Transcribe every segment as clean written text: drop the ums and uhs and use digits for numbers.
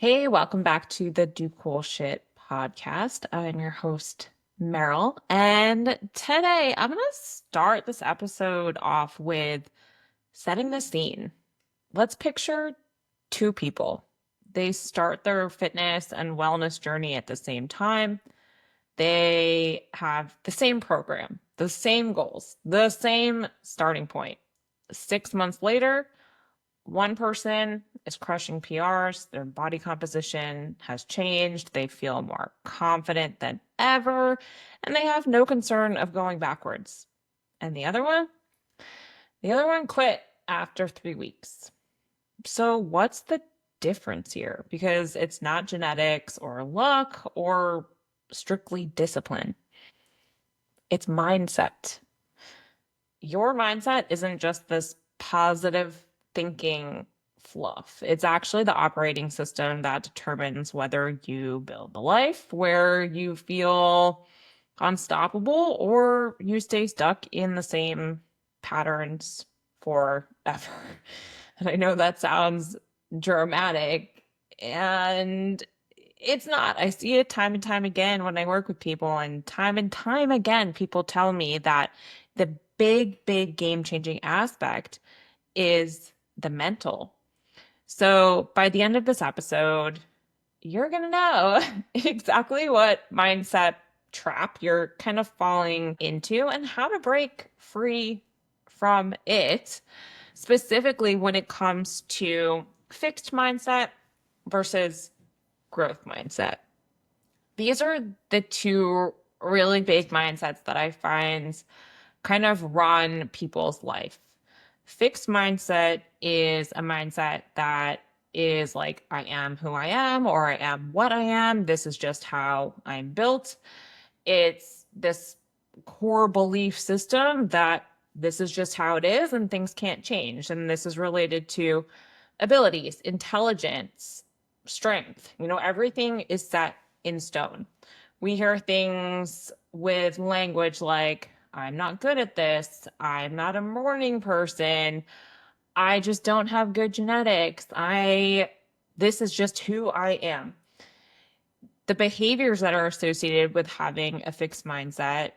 Hey, welcome back to the Do Cool Shit podcast. I'm your host, Meryl. And today I'm going to start this episode off with setting the scene. Let's picture two people. They start their fitness and wellness journey at the same time. They have the same program, the same goals, the same starting point. 6 months later, one person is crushing PRs, their body composition has changed, they feel more confident than ever, and they have no concern of going backwards. And the other one quit after 3 weeks. So what's the difference here? Because it's not genetics or luck or strictly discipline. It's mindset. Your mindset isn't just this positive thinking fluff. It's actually the operating system that determines whether you build the life where you feel unstoppable or you stay stuck in the same patterns forever. And I know that sounds dramatic, and it's not. I see it time and time again when I work with people, and time again, people tell me that the big game-changing aspect is the mental. So by the end of this episode, you're going to know exactly what mindset trap you're kind of falling into and how to break free from it, specifically when it comes to fixed mindset versus growth mindset. These are the two really big mindsets that I find kind of run people's life. Fixed mindset is a mindset that is like, I am who I am, or I am what I am. This is just how I'm built. It's this core belief system that this is just how it is and things can't change. And this is related to abilities, intelligence, strength. Everything is set in stone. We hear things with language like, I'm not good at this. I'm not a morning person. I just don't have good genetics. This is just who I am. The behaviors that are associated with having a fixed mindset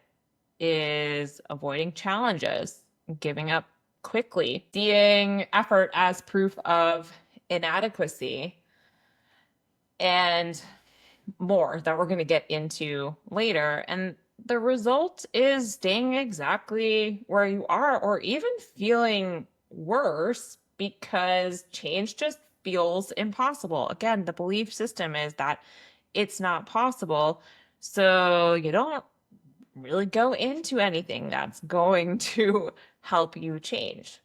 is avoiding challenges, giving up quickly, seeing effort as proof of inadequacy, and more that we're going to get into later. And the result is staying exactly where you are, or even feeling worse because change just feels impossible. Again, the belief system is that it's not possible. So you don't really go into anything that's going to help you change.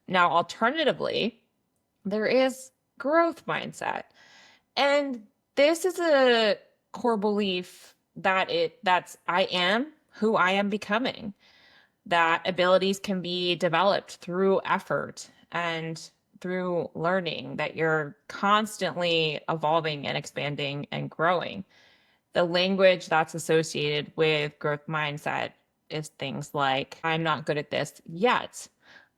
Now, alternatively, there is growth mindset. And this is a core belief that's I am who I am becoming, that abilities can be developed through effort and through learning, that you're constantly evolving and expanding and growing. The language that's associated with growth mindset is things like, I'm not good at this yet.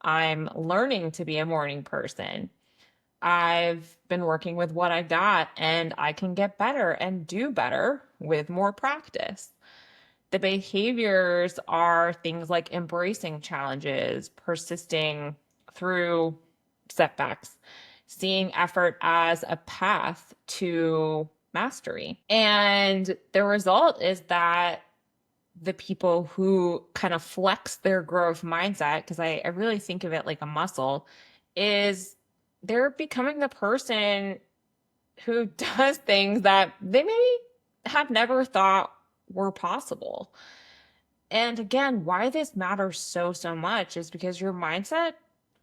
I'm learning to be a morning person. I've been working with what I got and I can get better and do better with more practice. The behaviors are things like embracing challenges, persisting through setbacks, seeing effort as a path to mastery. And the result is that the people who kind of flex their growth mindset, because I really think of it like a muscle, is they're becoming the person who does things that they maybe have never thought were possible. And again, why this matters so much is because your mindset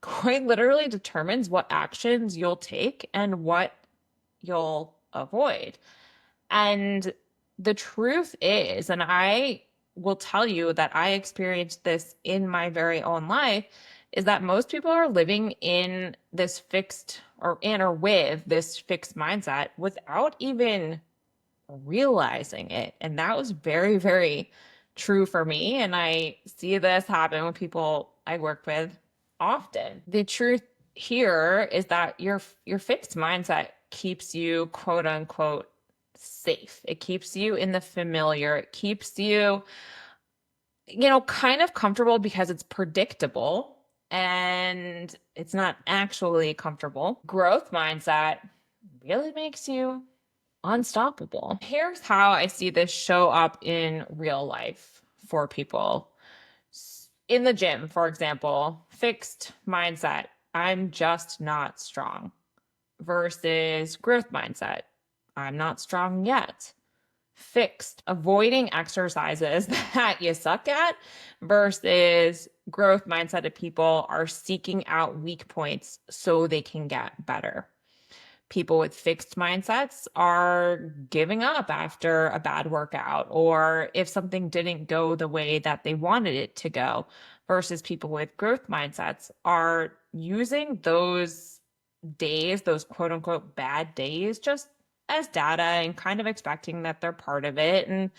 quite literally determines what actions you'll take and what you'll avoid. And the truth is, and I will tell you that I experienced this in my very own life, is that most people are living in this fixed or with this fixed mindset without even realizing it. And that was very true for me. And I see this happen with people I work with often. The truth here is that your fixed mindset keeps you quote unquote safe. It keeps you in the familiar. It keeps you, kind of comfortable because it's predictable and it's not actually comfortable. Growth mindset really makes you unstoppable. Here's how I see this show up in real life for people. In the gym, for example, fixed mindset, I'm just not strong, versus growth mindset, I'm not strong yet. Fixed, avoiding exercises that you suck at, versus growth mindset of people are seeking out weak points so they can get better. People with fixed mindsets are giving up after a bad workout or if something didn't go the way that they wanted it to go, versus people with growth mindsets are using those days, those quote unquote bad days, just as data and kind of expecting that they're part of it and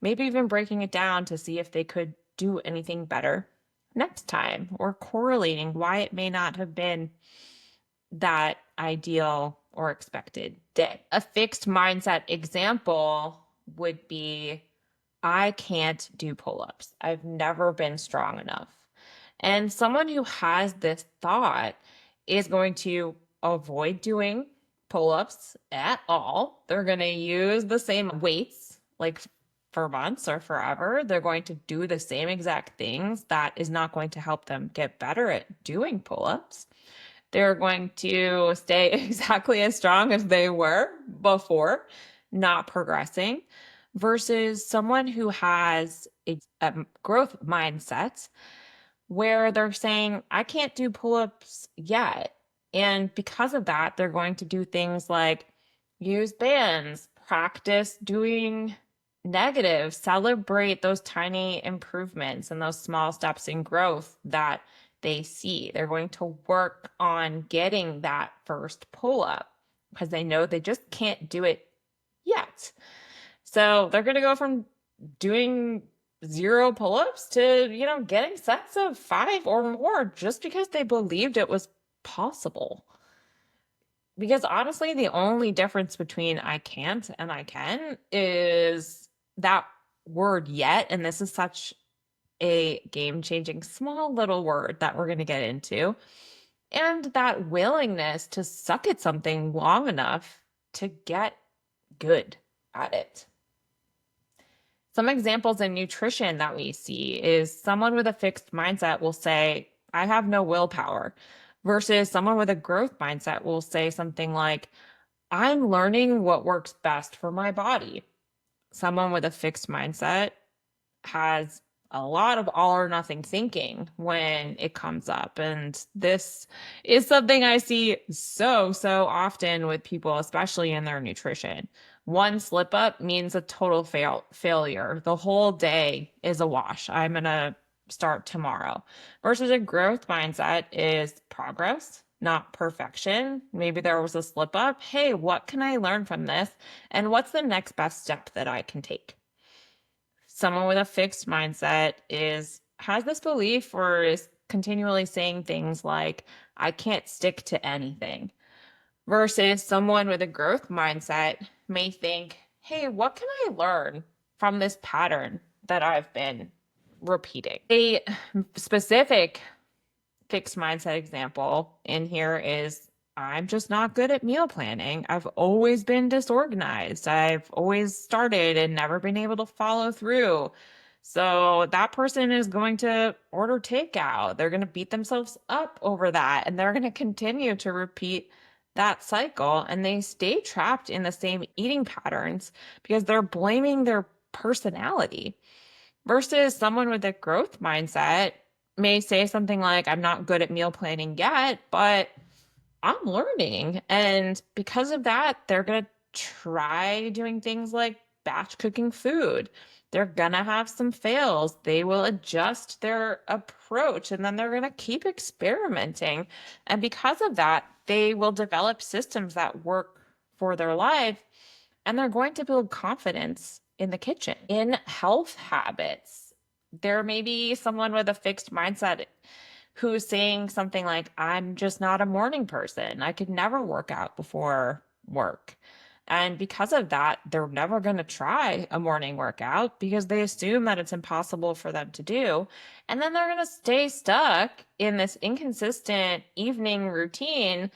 maybe even breaking it down to see if they could do anything better next time or correlating why it may not have been that ideal or expected day. A fixed mindset example would be, I can't do pull-ups. I've never been strong enough. And someone who has this thought is going to avoid doing pull-ups at all. They're going to use the same weights like for months or forever. They're going to do the same exact things. That is not going to help them get better at doing pull-ups. They're going to stay exactly as strong as they were before, not progressing, versus someone who has a growth mindset where they're saying, I can't do pull-ups yet. And because of that, they're going to do things like use bands, practice doing negative, celebrate those tiny improvements and those small steps in growth that they see. They're going to work on getting that first pull-up because they know they just can't do it yet. So they're going to go from doing 0 pull-ups to, getting sets of 5 or more just because they believed it was possible. Because honestly, the only difference between I can't and I can is that word yet. And this is such a game-changing small little word that we're going to get into. And that willingness to suck at something long enough to get good at it. Some examples in nutrition that we see is someone with a fixed mindset will say, I have no willpower, versus someone with a growth mindset will say something like, I'm learning what works best for my body. Someone with a fixed mindset has a lot of all or nothing thinking when it comes up. And this is something I see so often with people, especially in their nutrition. One slip up means a total failure. The whole day is a wash. I'm going to start tomorrow. Versus a growth mindset is progress, not perfection. Maybe there was a slip up. Hey, what can I learn from this? And what's the next best step that I can take? Someone with a fixed mindset has this belief or is continually saying things like, I can't stick to anything. Versus someone with a growth mindset may think, hey, what can I learn from this pattern that I've been repeating? A specific fixed mindset example in here is, I'm just not good at meal planning. I've always been disorganized. I've always started and never been able to follow through. So that person is going to order takeout. They're going to beat themselves up over that. And they're going to continue to repeat that cycle. And they stay trapped in the same eating patterns because they're blaming their personality. Versus someone with a growth mindset may say something like, I'm not good at meal planning yet, but I'm learning. And because of that, they're going to try doing things like batch cooking food. They're going to have some fails. They will adjust their approach and then they're going to keep experimenting. And because of that, they will develop systems that work for their life and they're going to build confidence in the kitchen. In health habits, there may be someone with a fixed mindset who's saying something like, I'm just not a morning person. I could never work out before work. And because of that, they're never going to try a morning workout because they assume that it's impossible for them to do. And then they're going to stay stuck in this inconsistent evening routine,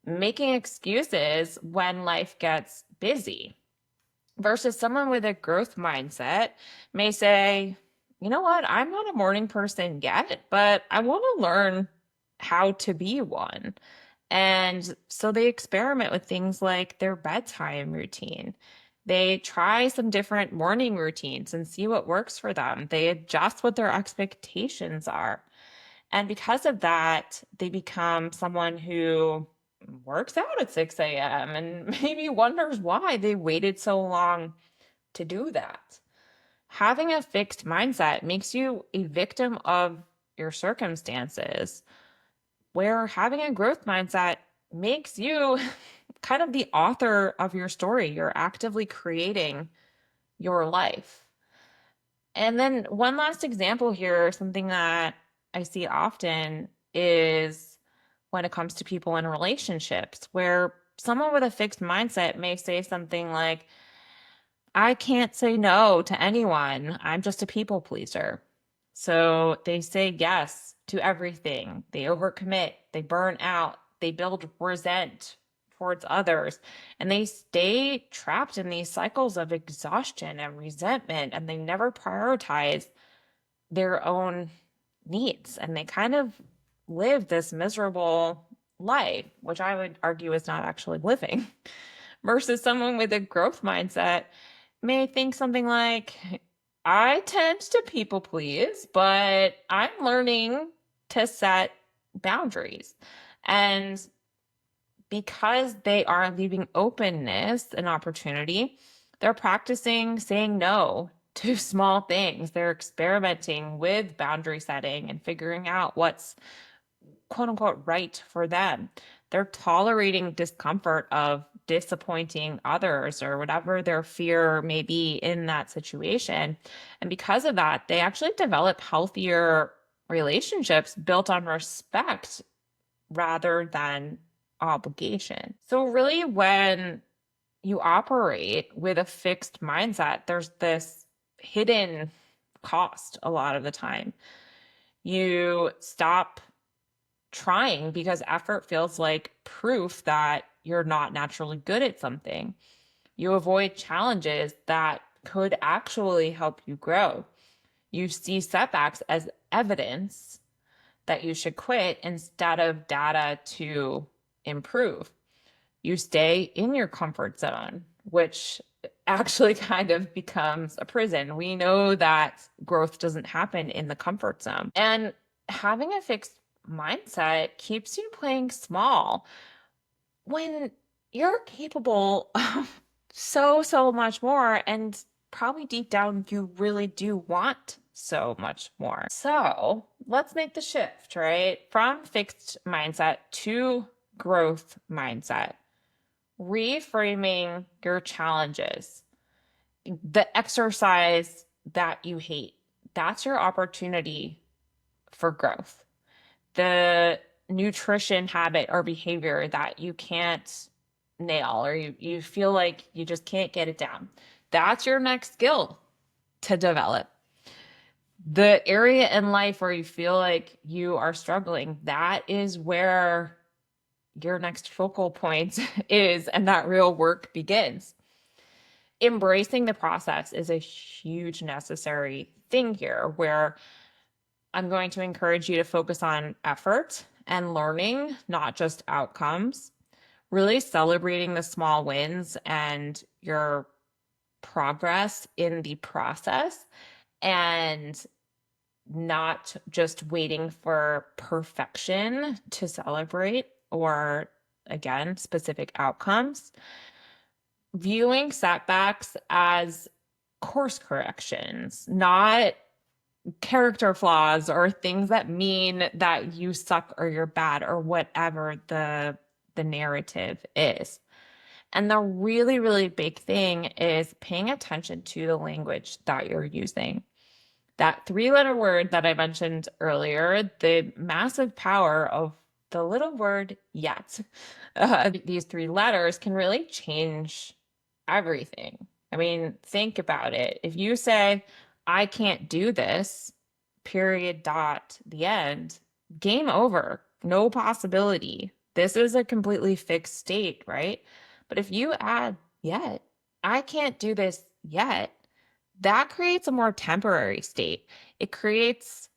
making excuses when life gets busy. Versus someone with a growth mindset may say, you know what, I'm not a morning person yet, but I want to learn how to be one. And so they experiment with things like their bedtime routine. They try some different morning routines and see what works for them. They adjust what their expectations are. And because of that, they become someone who works out at 6 a.m. and maybe wonders why they waited so long to do that. Having a fixed mindset makes you a victim of your circumstances, where having a growth mindset makes you kind of the author of your story. You're actively creating your life. And then one last example here, something that I see often is when it comes to people in relationships, where someone with a fixed mindset may say something like, I can't say no to anyone. I'm just a people pleaser. So they say yes to everything. They overcommit, they burn out, they build resent towards others, and they stay trapped in these cycles of exhaustion and resentment, and they never prioritize their own needs. And they kind of live this miserable life, which I would argue is not actually living, versus someone with a growth mindset may think something like, I tend to people please, but I'm learning to set boundaries. And because they are leaving openness and opportunity, they're practicing saying no to small things. They're experimenting with boundary setting and figuring out what's quote unquote right for them. They're tolerating discomfort of disappointing others or whatever their fear may be in that situation. And because of that, they actually develop healthier relationships built on respect rather than obligation. So, really, when you operate with a fixed mindset, there's this hidden cost a lot of the time. You stop trying because effort feels like proof that you're not naturally good at something. You avoid challenges that could actually help you grow. You see setbacks as evidence that you should quit instead of data to improve. You stay in your comfort zone, which actually kind of becomes a prison. We know that growth doesn't happen in the comfort zone. And having a fixed mindset keeps you playing small when you're capable of so much more. And probably deep down, you really do want so much more. So let's make the shift, right? From fixed mindset to growth mindset. Reframing your challenges, the exercise that you hate, that's your opportunity for growth. The nutrition habit or behavior that you can't nail or you feel like you just can't get it down, that's your next skill to develop. The area in life where you feel like you are struggling, that is where your next focal point is, and that real work begins. Embracing the process is a huge necessary thing here, where I'm going to encourage you to focus on effort and learning, not just outcomes. Really celebrating the small wins and your progress in the process, and not just waiting for perfection to celebrate or, again, specific outcomes. Viewing setbacks as course corrections, not character flaws or things that mean that you suck or you're bad or whatever the narrative is. And the really big thing is paying attention to the language that you're using. That 3-letter word that I mentioned earlier, the massive power of the little word yet. These three letters can really change everything. I mean, think about it. If you say, I can't do this, period, dot, the end, game over, no possibility. This is a completely fixed state, right? But if you add yet, I can't do this yet, that creates a more temporary state. It creates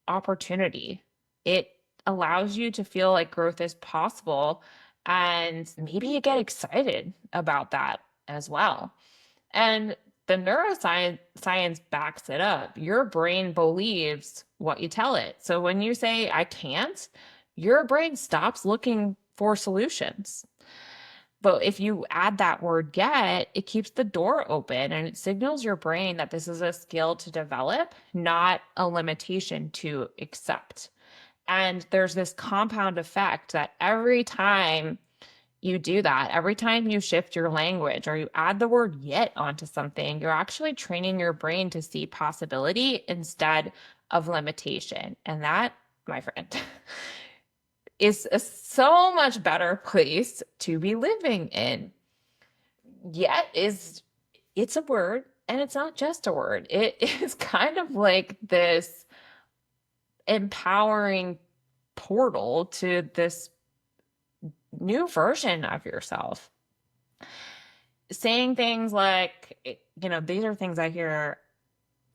opportunity. It allows you to feel like growth is possible, and maybe you get excited about that as well. And the neuroscience science backs it up. Your brain believes what you tell it. So when you say, I can't, your brain stops looking for solutions. But if you add that word get, it keeps the door open and it signals your brain that this is a skill to develop, not a limitation to accept. And there's this compound effect that every time you do that, every time you shift your language or you add the word yet onto something, you're actually training your brain to see possibility instead of limitation. And that, my friend, is a so much better place to be living in. Yet is it's a word, and it's not just a word. It is kind of like this empowering portal to this new version of yourself. Saying things like, these are things I hear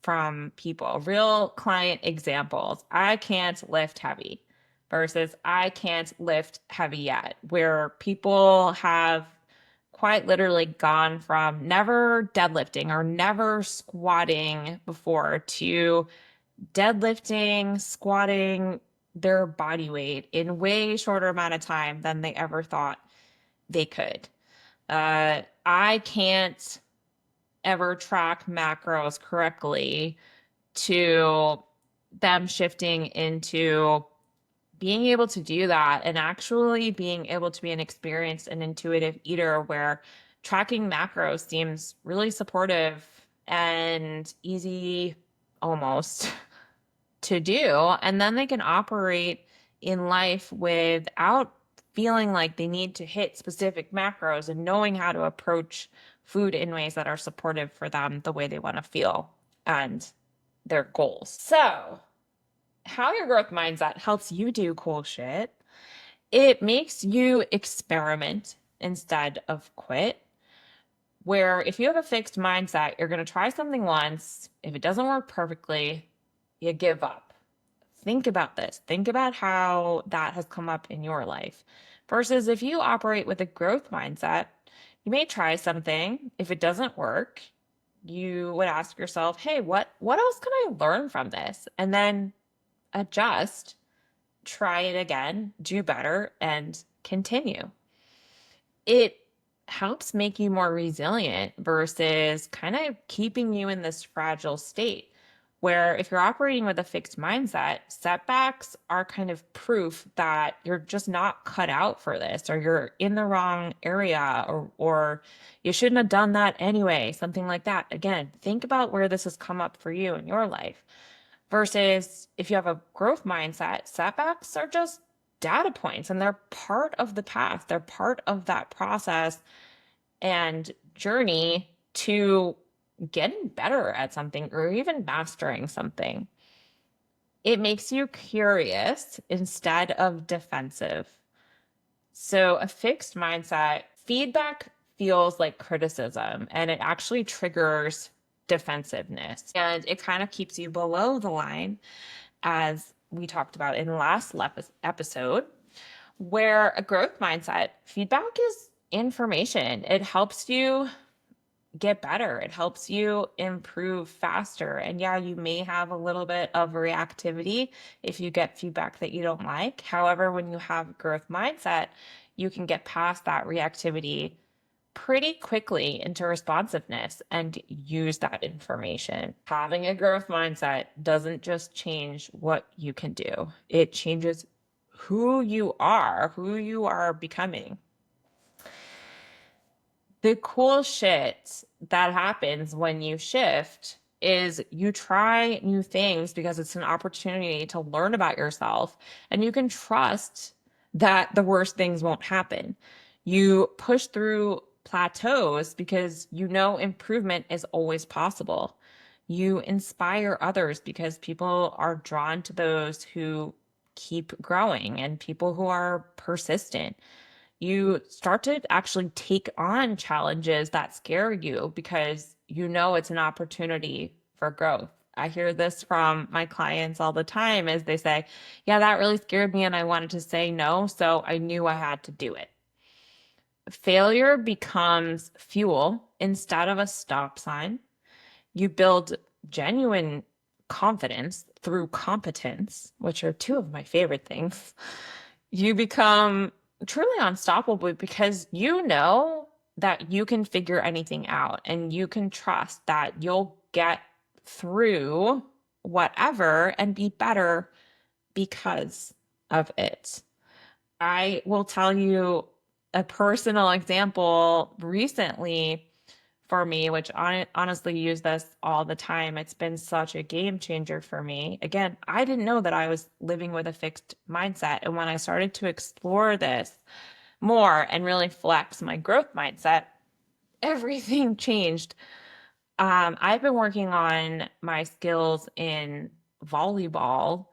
from people, real client examples. I can't lift heavy versus I can't lift heavy yet, where people have quite literally gone from never deadlifting or never squatting before to deadlifting, squatting their body weight in way shorter amount of time than they ever thought they could. I can't ever track macros correctly to them shifting into being able to do that and actually being able to be an experienced and intuitive eater where tracking macros seems really supportive and easy almost to do. And then they can operate in life without feeling like they need to hit specific macros and knowing how to approach food in ways that are supportive for them the way they want to feel and their goals. So, how your growth mindset helps you do cool shit. It makes you experiment instead of quit. Where if you have a fixed mindset, you're going to try something once. If it doesn't work perfectly, you give up. Think about this. Think about how that has come up in your life. Versus if you operate with a growth mindset, you may try something. If it doesn't work, you would ask yourself, hey, what else can I learn from this? And then adjust, try it again, do better, and continue. It helps make you more resilient versus kind of keeping you in this fragile state where if you're operating with a fixed mindset, setbacks are kind of proof that you're just not cut out for this or you're in the wrong area or you shouldn't have done that anyway, something like that. Again, think about where this has come up for you in your life. Versus if you have a growth mindset, setbacks are just data points and they're part of the path. They're part of that process and journey to getting better at something or even mastering something. It makes you curious instead of defensive. So a fixed mindset, feedback feels like criticism and it actually triggers defensiveness and it kind of keeps you below the line as we talked about in the last episode, where a growth mindset, feedback is information. It helps you get better. It helps you improve faster. And yeah, you may have a little bit of reactivity if you get feedback that you don't like. However, when you have growth mindset, you can get past that reactivity pretty quickly into responsiveness and use that information. Having a growth mindset doesn't just change what you can do. It changes who you are becoming. The cool shit that happens when you shift is you try new things because it's an opportunity to learn about yourself and you can trust that the worst things won't happen. You push through plateaus because you know improvement is always possible. You inspire others because people are drawn to those who keep growing and people who are persistent. You start to actually take on challenges that scare you because you know it's an opportunity for growth. I hear this from my clients all the time as they say, yeah, that really scared me and I wanted to say no, so I knew I had to do it. Failure becomes fuel instead of a stop sign. You build genuine confidence through competence, which are two of my favorite things. You become truly unstoppable because you know that you can figure anything out and you can trust that you'll get through whatever and be better because of it. I will tell you a personal example recently for me, which I honestly use this all the time. It's been such a game changer for me. Again, I didn't know that I was living with a fixed mindset. And when I started to explore this more and really flex my growth mindset, everything changed. I've been working on my skills in volleyball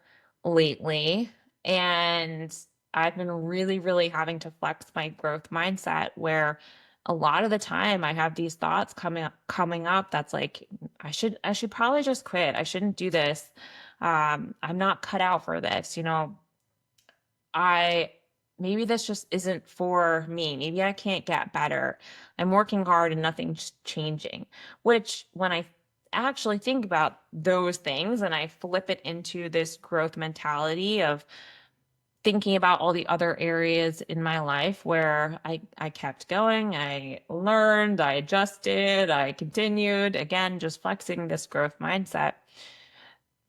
lately, and I've been really, really having to flex my growth mindset where a lot of the time I have these thoughts coming up that's like, I should probably just quit. I shouldn't do this. I'm not cut out for this. I maybe this just isn't for me. Maybe I can't get better. I'm working hard and nothing's changing. Which, when I actually think about those things and I flip it into this growth mentality of thinking about all the other areas in my life where I kept going, I learned, I adjusted, I continued, again, just flexing this growth mindset,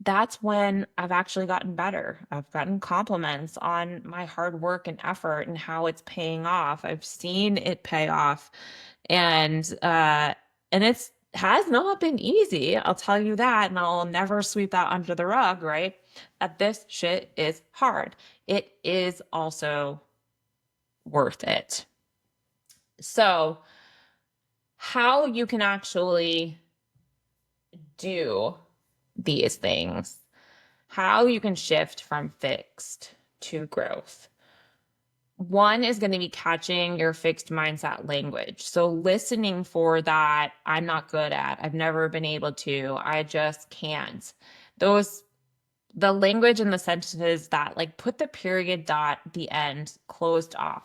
that's when I've actually gotten better. I've gotten compliments on my hard work and effort and how it's paying off. I've seen it pay off. And it's has not been easy. I'll tell you that, and I'll never sweep that under the rug, right? That this shit is hard. It is also worth it. So, how you can actually do these things, how you can shift from fixed to growth. One is going to be catching your fixed mindset language. So listening for that, I'm not good at, I've never been able to, I just can't. Those, the language and the sentences that like put the period dot, the end closed off,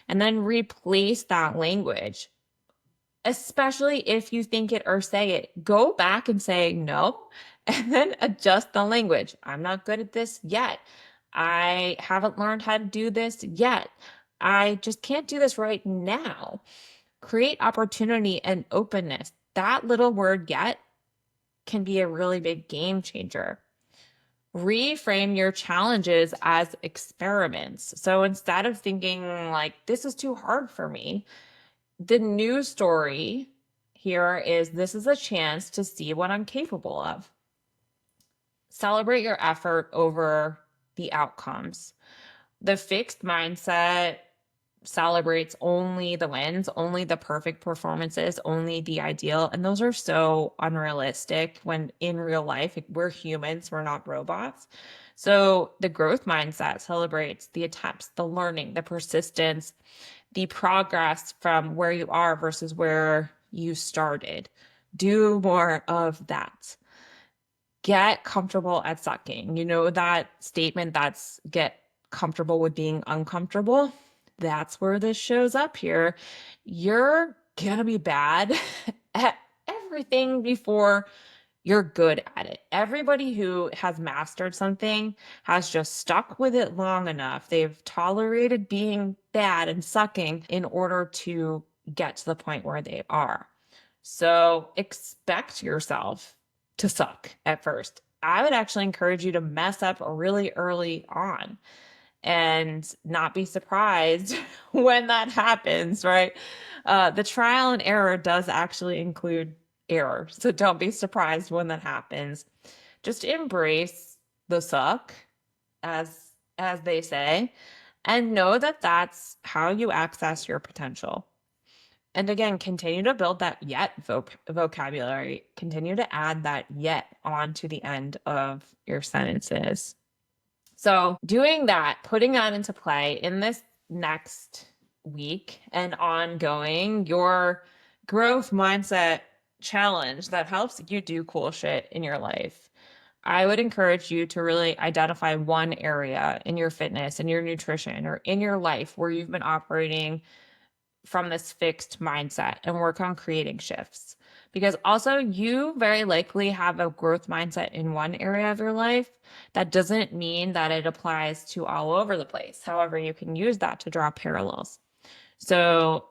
and then replace that language, especially if you think it or say it, go back and say no, and then adjust the language. I'm not good at this yet. I haven't learned how to do this yet. I just can't do this right now. Create opportunity and openness. That little word yet can be a really big game changer. Reframe your challenges as experiments. So instead of thinking like, this is too hard for me, the new story here is this is a chance to see what I'm capable of. Celebrate your effort over the outcomes. The fixed mindset celebrates only the wins, only the perfect performances, only the ideal. And those are so unrealistic when in real life, we're humans, we're not robots. So the growth mindset celebrates the attempts, the learning, the persistence, the progress from where you are versus where you started. Do more of that. Get comfortable at sucking. You know that statement that's get comfortable with being uncomfortable? That's where this shows up here. You're gonna be bad at everything before you're good at it. Everybody who has mastered something has just stuck with it long enough. They've tolerated being bad and sucking in order to get to the point where they are. So expect yourself to suck at first. I would actually encourage you to mess up really early on and not be surprised when that happens, right? The trial and error does actually include error. So don't be surprised when that happens. Just embrace the suck, as they say, And know that that's how you access your potential. And again, continue to build that yet vocabulary. Continue to add that yet onto the end of your sentences. So, doing that, putting that into play in this next week and ongoing, your growth mindset challenge that helps you do cool shit in your life. I would encourage you to really identify one area in your fitness, in your nutrition, or in your life where you've been operating from this fixed mindset and work on creating shifts. Because also, you very likely have a growth mindset in one area of your life. That doesn't mean that it applies to all over the place. However, you can use that to draw parallels. So,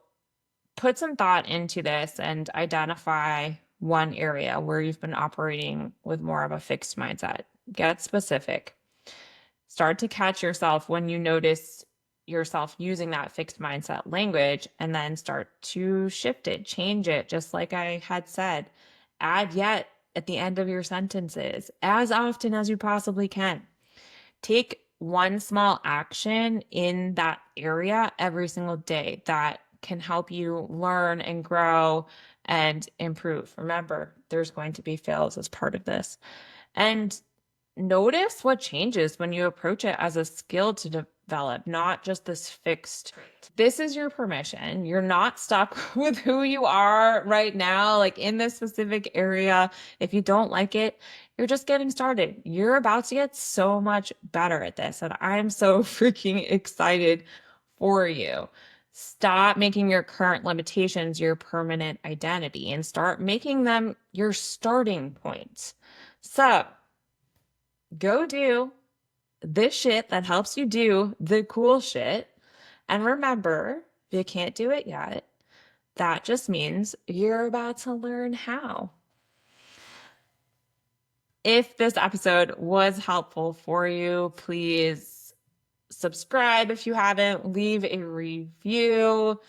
put some thought into this and identify one area where you've been operating with more of a fixed mindset. Get specific. Start to catch yourself when you notice yourself using that fixed mindset language, and then start to shift it, change it, just like I had said. Add yet at the end of your sentences as often as you possibly can. Take one small action in that area every single day that can help you learn and grow and improve. Remember, there's going to be fails as part of this. And notice what changes when you approach it as a skill to develop, not just this fixed. This is your permission. You're not stuck with who you are right now, like in this specific area. If you don't like it, you're just getting started. You're about to get so much better at this. And I'm so freaking excited for you. Stop making your current limitations your permanent identity and start making them your starting point. So, go do this shit that helps you do the cool shit. And remember, if you can't do it yet, that just means you're about to learn how. If this episode was helpful for you, please subscribe if you haven't, leave a review,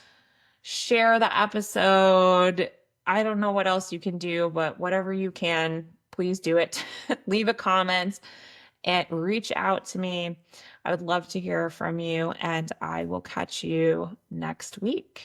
share the episode. I don't know what else you can do, but whatever you can, please do it. Leave a comment and reach out to me. I would love to hear from you, and I will catch you next week.